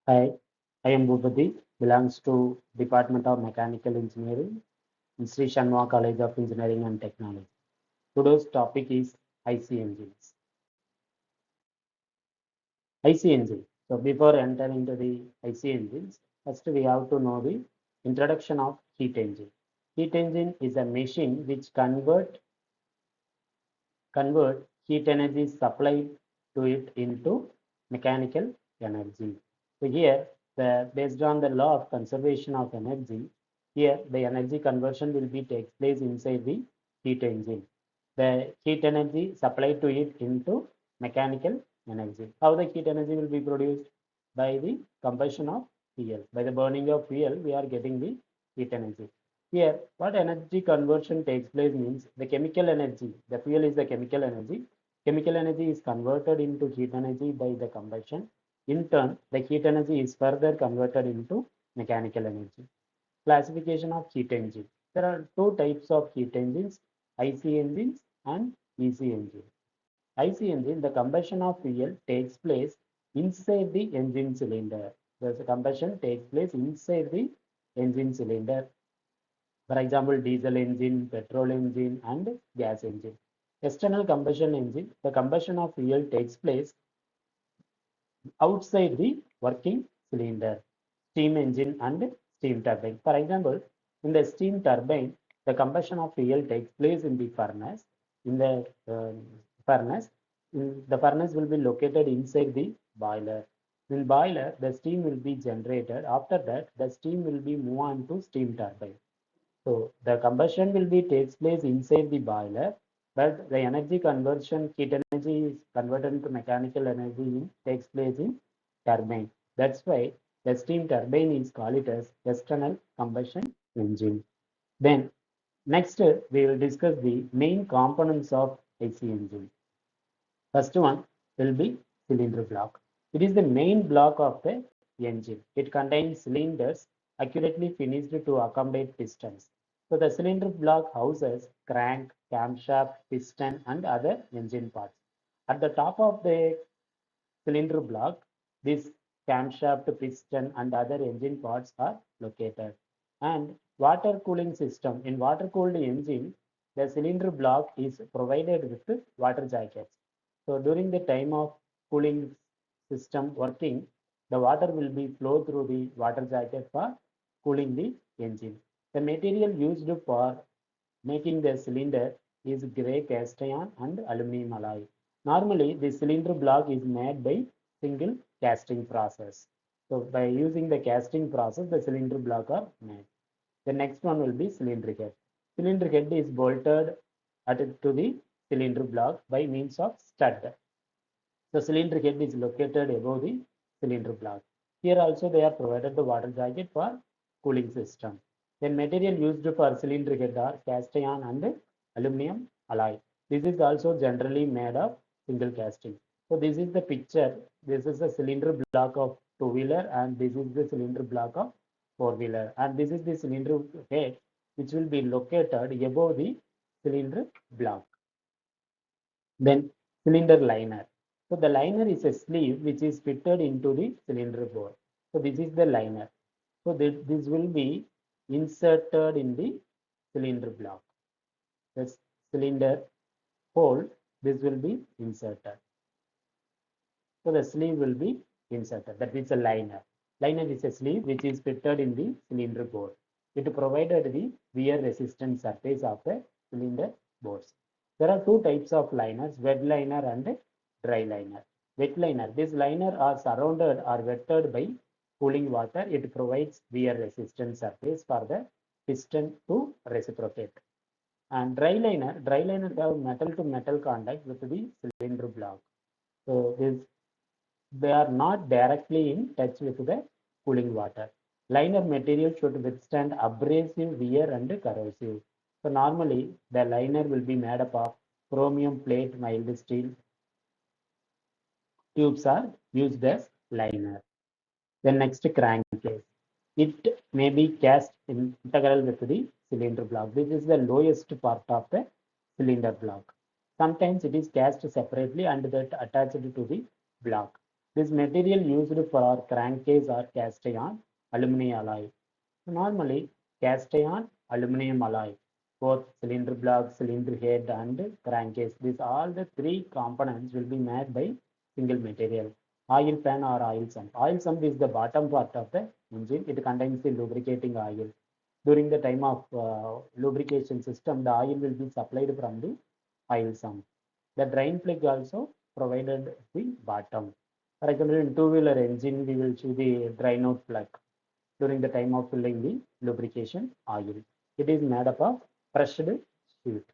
Hi, I am Bhupati, belongs to Department of Mechanical Engineering in Sri Shanwa College of Engineering and Technology. Today's topic is IC engines. IC engine. So before entering into the IC engines, first we have to know the introduction of heat engine. Heat engine is a machine which convert heat energy supplied to it into mechanical energy. So here, based on the law of conservation of energy, here the energy conversion will be takes place inside the heat engine. The heat energy supplied to it into mechanical energy. How the heat energy will be produced? By the combustion of fuel. By the burning of fuel, we are getting the heat energy. Here, what energy conversion takes place means the chemical energy, the fuel is the chemical energy. Chemical energy is converted into heat energy by the combustion. In turn, the heat energy is further converted into mechanical energy. Classification of heat engine. There are two types of heat engines, IC engines and EC engines. IC engine, the combustion of fuel takes place inside the engine cylinder. The combustion takes place inside the engine cylinder. For example, diesel engine, petrol engine, and gas engine. External combustion engine, the combustion of fuel takes place outside the working cylinder, steam engine, and steam turbine. For example, in the steam turbine, the combustion of fuel takes place in the furnace. In the furnace, the furnace will be located inside the boiler. In boiler, the steam will be generated. After that, the steam will be moved on to steam turbine. So the combustion will be takes place inside the boiler, but the energy conversion, heat energy is converted into mechanical energy takes place in turbine. That's why the steam turbine is called it as external combustion engine. Then next we will discuss the main components of AC engine. First one will be cylinder block. It is the main block of the engine. It contains cylinders accurately finished to accommodate pistons. So the cylinder block houses crank, camshaft, piston, and other engine parts. At the top of the cylinder block, this camshaft, piston, and other engine parts are located. And water cooling system. In water cooled engine, the cylinder block is provided with water jackets. So during the time of cooling system working, the water will be flow through the water jacket for cooling the engine. The material used for making the cylinder is gray cast iron and aluminum alloy. Normally, the cylinder block is made by single casting process. So by using the casting process, the cylinder block are made. The next one will be cylinder head. Cylinder head is bolted to the cylinder block by means of stud. The cylinder head is located above the cylinder block. Here also they are provided the water jacket for cooling system. Then material used for cylinder head are cast iron and aluminum alloy. This is also generally made of single casting. So this is the picture. This is the cylinder block of two-wheeler and this is the cylinder block of four-wheeler. And this is the cylinder head which will be located above the cylinder block. Then cylinder liner. So the liner is a sleeve which is fitted into the cylinder bore. So this is the liner. So this will be inserted in the cylinder block. The cylinder hole, this will be inserted. So the sleeve will be inserted. That is a liner. Liner is a sleeve which is fitted in the cylinder bore. It provided the wear resistant surface of the cylinder bores. There are two types of liners, wet liner and dry liner. Wet liner, this liner are surrounded or wetted by cooling water. It provides wear resistant surface for the piston to reciprocate. And dry liner have metal to metal contact with the cylinder block. So they are not directly in touch with the cooling water. Liner material should withstand abrasive wear and corrosive. So normally the liner will be made up of chromium plate mild steel tubes are used as liner. The next crankcase. It may be cast integral with the cylinder block. This is the lowest part of the cylinder block. Sometimes it is cast separately and that attached to the block. This material used for crankcase or cast iron aluminum alloy. Normally, cast iron aluminum alloy, both cylinder block, cylinder head, and crankcase. These all the three components will be made by single material. Oil pan or oil sump. Oil sump is the bottom part of the engine. It contains the lubricating oil. During the time of lubrication system, the oil will be supplied from the oil sump. The drain plug also provided the bottom. For example, in two-wheeler engine, we will see the drain out plug during the time of filling the lubrication oil. It is made up of pressed sheet.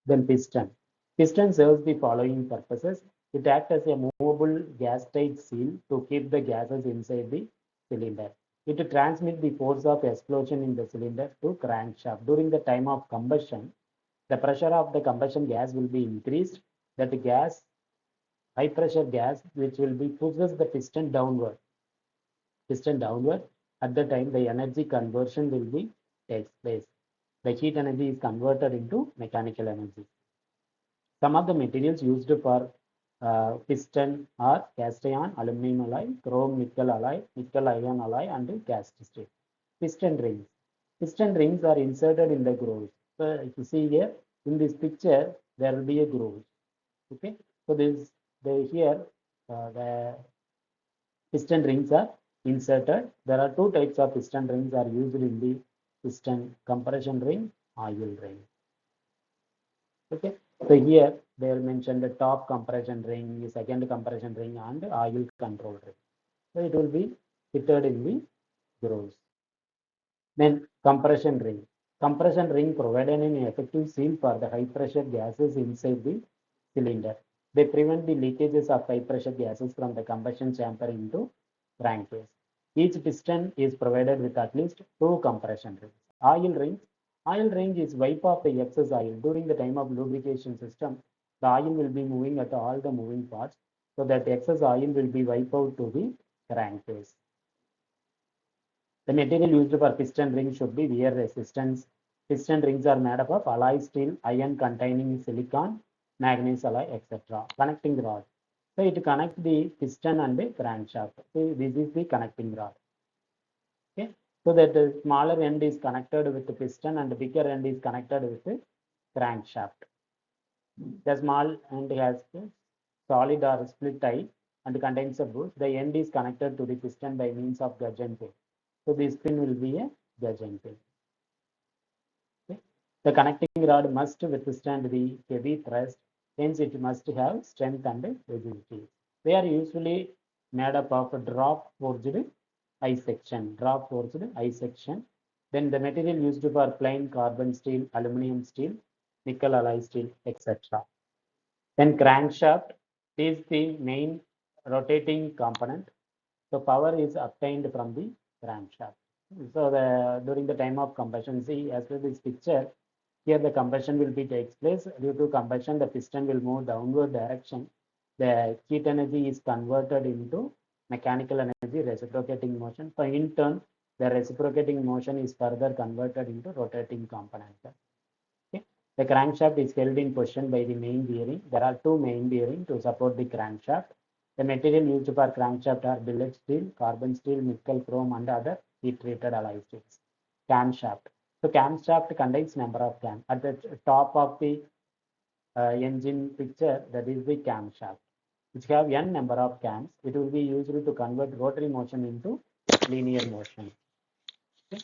Then piston. Piston serves the following purposes. It acts as a movable gas tight seal to keep the gases inside the cylinder. It transmits the force of explosion in the cylinder to crankshaft. During the time of combustion, the pressure of the combustion gas will be increased. That gas, high pressure gas, which will be pushes the piston downward. At the time the energy conversion will be takes place. The heat energy is converted into mechanical energy. Some of the materials used for piston are cast iron, aluminum alloy, chrome nickel alloy, nickel iron alloy, and cast steel. Piston rings. Piston rings are inserted in the grooves. So if you see here in this picture, there will be a groove. Okay, so here the piston rings are inserted. There are two types of piston rings are used in the piston: compression ring, oil ring. Okay, so here they will mention the top compression ring, the second compression ring, and oil control ring. So it will be fitted in the grooves. Then compression ring. Compression ring provided an effective seal for the high pressure gases inside the cylinder. They prevent the leakages of high pressure gases from the combustion chamber into crankcase. Each piston is provided with at least two compression rings. Oil rings. Oil ring is wipe off the excess oil. During the time of lubrication system, the oil will be moving at all the moving parts, so that excess oil will be wiped out to the crankcase. The material used for piston rings should be wear resistance. Piston rings are made up of alloy steel, iron containing silicon, manganese alloy, etc. Connecting rod. So it connects the piston and the crankshaft. So this is the connecting rod. Okay. So that the smaller end is connected with the piston and the bigger end is connected with the crankshaft. The small end has solid or split eye and contains a bush. The end is connected to the piston by means of gudgeon pin. So this pin will be a gudgeon pin. Okay. The connecting rod must withstand the heavy thrust, hence it must have strength and rigidity. They are usually made up of drop forged eye section. Then the material used for plain carbon steel, aluminum steel, nickel alloy steel, etc. Then crankshaft is the main rotating component. So power is obtained from the crankshaft. So during the time of combustion, see as per this picture, here the combustion will be takes place. Due to combustion, the piston will move downward direction. The heat energy is converted into mechanical energy, reciprocating motion. So in turn, the reciprocating motion is further converted into rotating component. Okay. The crankshaft is held in position by the main bearing. There are two main bearings to support the crankshaft. The material used for crankshaft are billet steel, carbon steel, nickel, chrome, and other heat-treated alloy steels. Camshaft. So camshaft contains number of cams. At the top of the engine picture, that is the camshaft, which have n number of cams. It will be used to convert rotary motion into linear motion. Okay.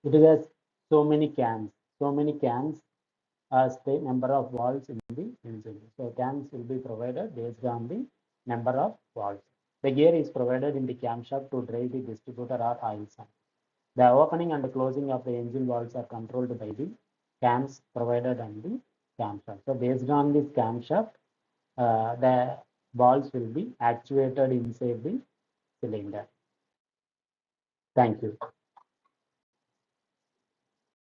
It has so many cams. So many cams as the number of valves in the engine. So cams will be provided based on the number of valves. The gear is provided in the camshaft to drive the distributor or oil sump. The opening and closing of the engine valves are controlled by the cams provided on the camshaft. So based on this camshaft, the valves will be actuated inside the cylinder. Thank you.